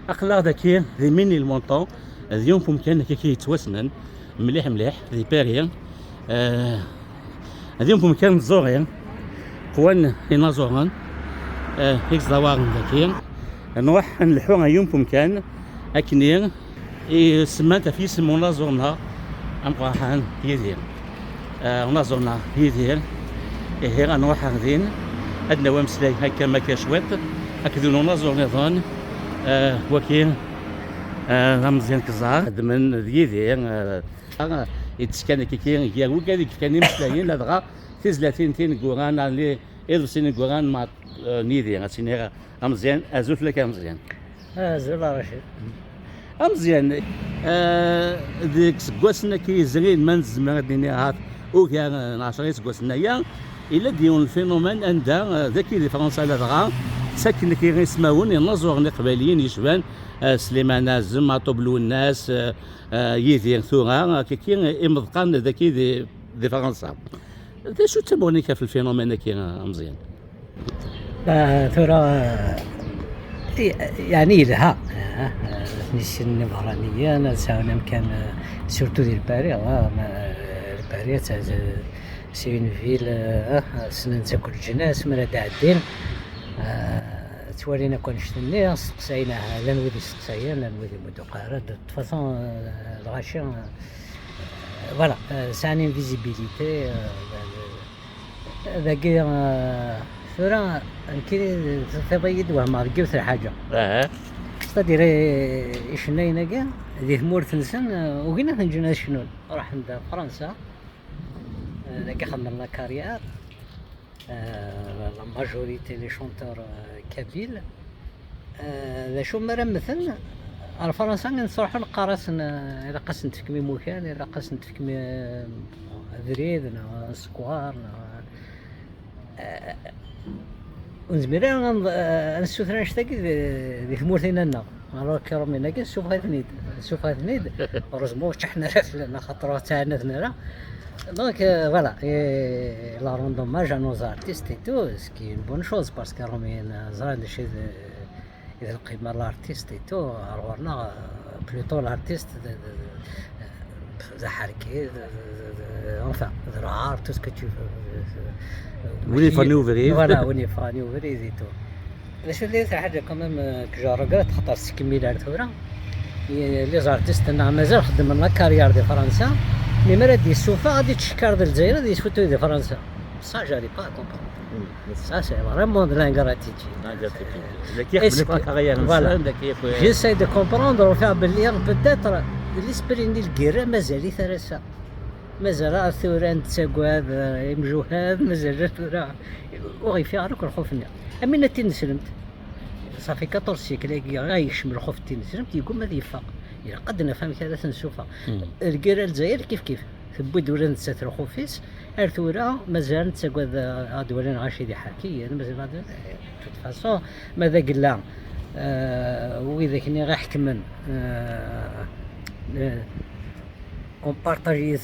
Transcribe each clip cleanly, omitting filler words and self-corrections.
اقلا داكي ذي ميني المونطون اليوم ممكن كي يتوسنن مليح مليح ذي باريا اليوم ممكن زورين قوان ينازورن هيك زواغن داكي نروح نلحو يوم ممكن اكني سمانتا في سمونا زورنا امقاحان يدير نازورنا يدير هي غنروح غاديين عندنا وامسلاي هكا ما كاشويط هكذا نازور نظن وكين مزيان كزار من ذيذي يتسكن كيكين يا وكاديك كان يمسلاين هذا تيزلاتين تين كوران اللي يدرسين كوران مع نيدي غاسيني مزيان ازوف لك مزيان زول رشيد مزيان ديك سكواسنا كيزرين من زمان هات وكان 10 سكواسنا يا الا ديون الفينومين عندها ذاك اللي فرنسا لا دغا ساكن كي غيسماون ينظروا قباليين يشبان سليمان نازم طبلو الناس يدير ثورا كي يمضقان ذاكي دي فرنسا شو تبغوني في الفينومين كي مزيان ثورة يعني لها نسين البهرانية نساونا مكان سورتو ديال باريس باريس سي اون فيل سنن تاكل الجناس مرا داعدين توالينا كون شتني سقسايناها لا نولي سقسايا لا نولي مدقارة دو فاصون الغاشي فوالا ساني فيزيبيليتي ذاكي ثورة كي تبيض وهم رقيوت الحاجة ستادير شناينا كاع ذي مورث نسن وقلنا نجينا شنو راح عند فرنسا ذاك خدمنا لا كارير لا ماجوريتي لي شونتور كابيل ذا شو مرة مثل الفرنسا نصرحوا القراصن إذا قاس نتفكمي موكان إذا قاس نتفكمي ذريد سكوار ونزميرا نسوثنا نشتاقي ذي ثمورتنا لنا راه كرمينا كاع نشوف هاد روزمو حنا رافلنا خاطر تاعنا ثنا دونك فوالا لا روندوماج ا نوز ارتيست اي تو سكي اون بون شوز باسكو راهم زران شي اذا القيمه الارتيست اي تو رورنا بلوتو الارتيست ذا حركي انفا ذا عار تو سكو تو وين فاني اوفري فوالا وين فاني اوفري زي تو باش اللي حاجه كمان كجارة خاطر سكميلار ثورة لي زارتيست مازال خدم لنا كارير دي فرنسا مي مرا دي السوفا غادي تشكر ديال الجزائر غادي يسفوتو دي فرنسا سا جاري با كومبرون سا سي فريمون دو لانغراتيتي جيساي دو كومبروندر وفيها باللي بوتيتر ليسبري ديال الكيرا مازال يثرسا مازال الثورة نتساقواد يمجوهاد مازال الثورة وغيفيها روك الخوفنا امين تنسلمت صافي 14 سيكل غايشم الخوف تنسلمت يقول ما يفاق إلا قد نفهم كذا تنشوفها الكيرا الجزائر كيف ثبو دولا نتساتر خوفيس ارثورا مازال نتساقواد ادوالين غاشي دي حكي مازال بعد توت فاسون ماذا قلا وإذا كني غا حكمن on partageait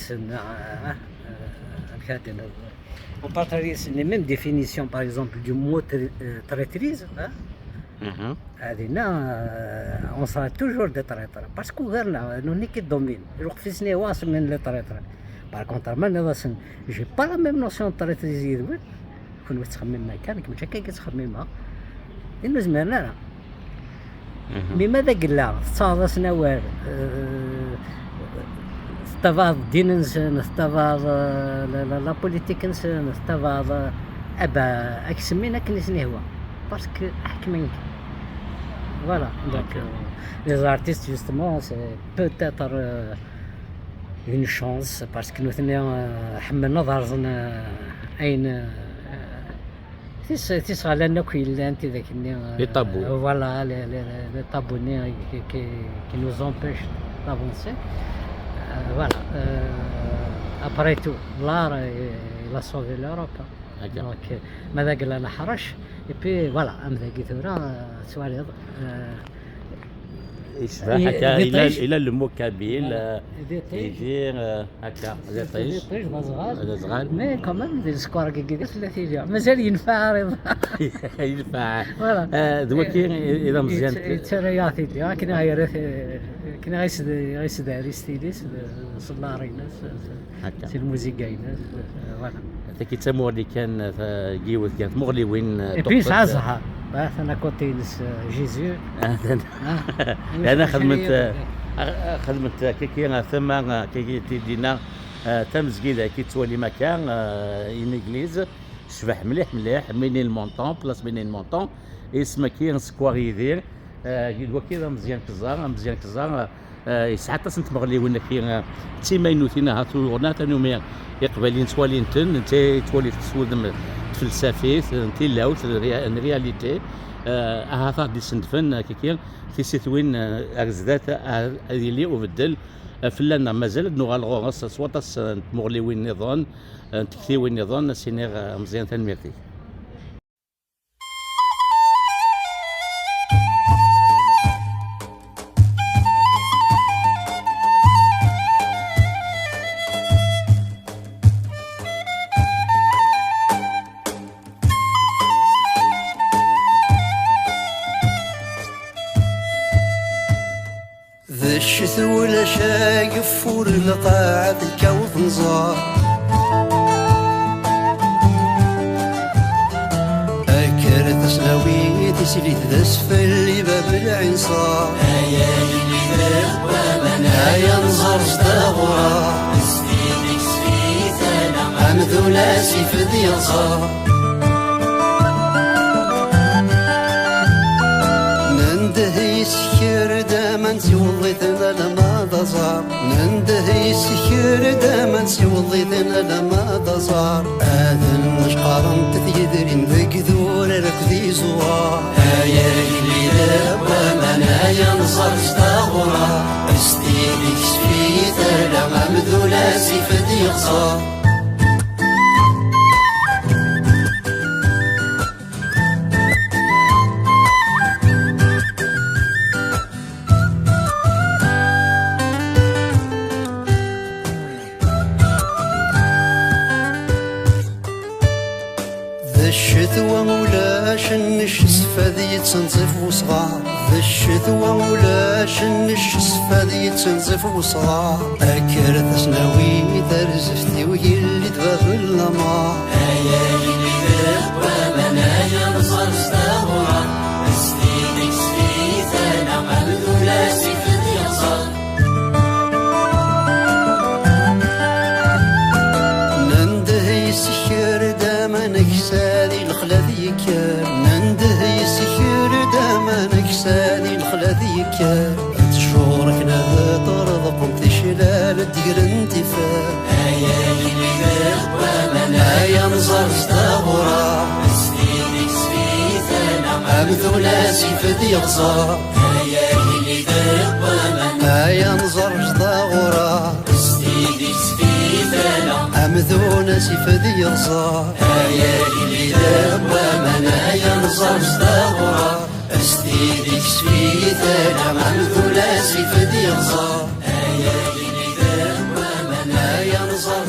on partageait les mêmes définitions par exemple du mot traîtrise on sera toujours des traîtres parce que nous n'est que domine le واصل من les traîtres par contre moi j'ai pas la même notion de traîtrise كون تخمم مكانك مش هكا كتخممها لانه زمرنا بماذا قلنا صار سنوات استفاض دين نسن استفاض لا بوليتيك نسن استفاض ابا اكسمينا كنسني هو باسكو احكمنك فوالا دونك لي زارتيست جوستومون سي بوتيتر اون شانس باسكو نوثني حملنا ظهرنا اين تيصغى لنا كاين انت ذاك لي طابو فوالا لي طابو كي نوز امبيش دافونسي voilà après tout l'art il a sauvé l'Europe donc ماذا قال لنا حرش et puis voilà ام ذاك ثورة سوالي يشبه هكا ديطيش. الى المكابيل ديطيش. يدير هكا ديطيش ديطيش صغار. هذا صغار مي كمان دير سكور كي 30 يوم مازال ينفع رضا. ينفع فوالا. دوكي اذا مزيان ترياثي ديال كنا غير كنا غيسد اريستيديس صلاريناس هكا سي الموزيكايناس فوالا. كي تمورلي كان جيوت كانت مغلي وين بين ساعة زهر انا كوتينس جيزو. انا خدمت كي ثم كي تيدينا تمزكيدا كي تولي مكان انجليز شبح مليح منين المونطون بلاص منين المونطون اسمه كي سكواري يدير قلت كذا مزيان كزار يسعى تسنت مغلي وين كي تيماينوتينا هاتو الغنات انهم يقبلين توالين انت تولي تسود فلسفيت انت لاوت الرياليتي هذا دي سندفن كي تيسيتوين ارزدات اللي وبدل فلان مازال نغالغو غاس سواطاس مغلي وين نظن تكثي وين نظن سينيغ مزيان تنميرتي. ذا الشتو ولا شايف فور القاعة الكوث نزار أكرت سلاوي تسليت ذا سفل باب العنصار هيا اللي ذا ومنا هيا نزار ستغرى نسفيدك سفيت أنا عمذولا سيف ذي ينصار نندهي سكر داما سيوضيتنا لما ضزار نندهي سكر داما سيوضيتنا لما ضزار هذا المشقار تثيدرين ذكذور ركذي زوار هيا اللي دابا من هيا نصر استغرى استيدك سفيت لما مذولا سيف دي يقصار الشتوى مولاش النشس فذي تنزف وصغار ذا الشتوى مولاش النشس فذي تنزف وصغار أكرت سناوي ترزفتي ويلي تباب اللمار هيا اللي ذاب من هيا نصر استغرى استيدك سفيت أنا مبذولا سيف ذي يصار نندهي سكر داما نكسادي الخلاذي كار نندهي سكر داما نكسادي الخلاذي كار تشورك نذا طرد قمت شلال الدقر انتفار هيا اللي ذاب من هيا نصر استغرى استيدك سفيت انا مبذولا سيف ذي يقصار هيا اللي ذاب من هيا نصر استغرى استيدك سفيت انا مبذولا سيف ذي يقصار هيا اللي دابا من هيا نصر استغرى استيدك سفيت انا مبذولا سيف ذي يقصار هيا اللي دابا من هيا نصر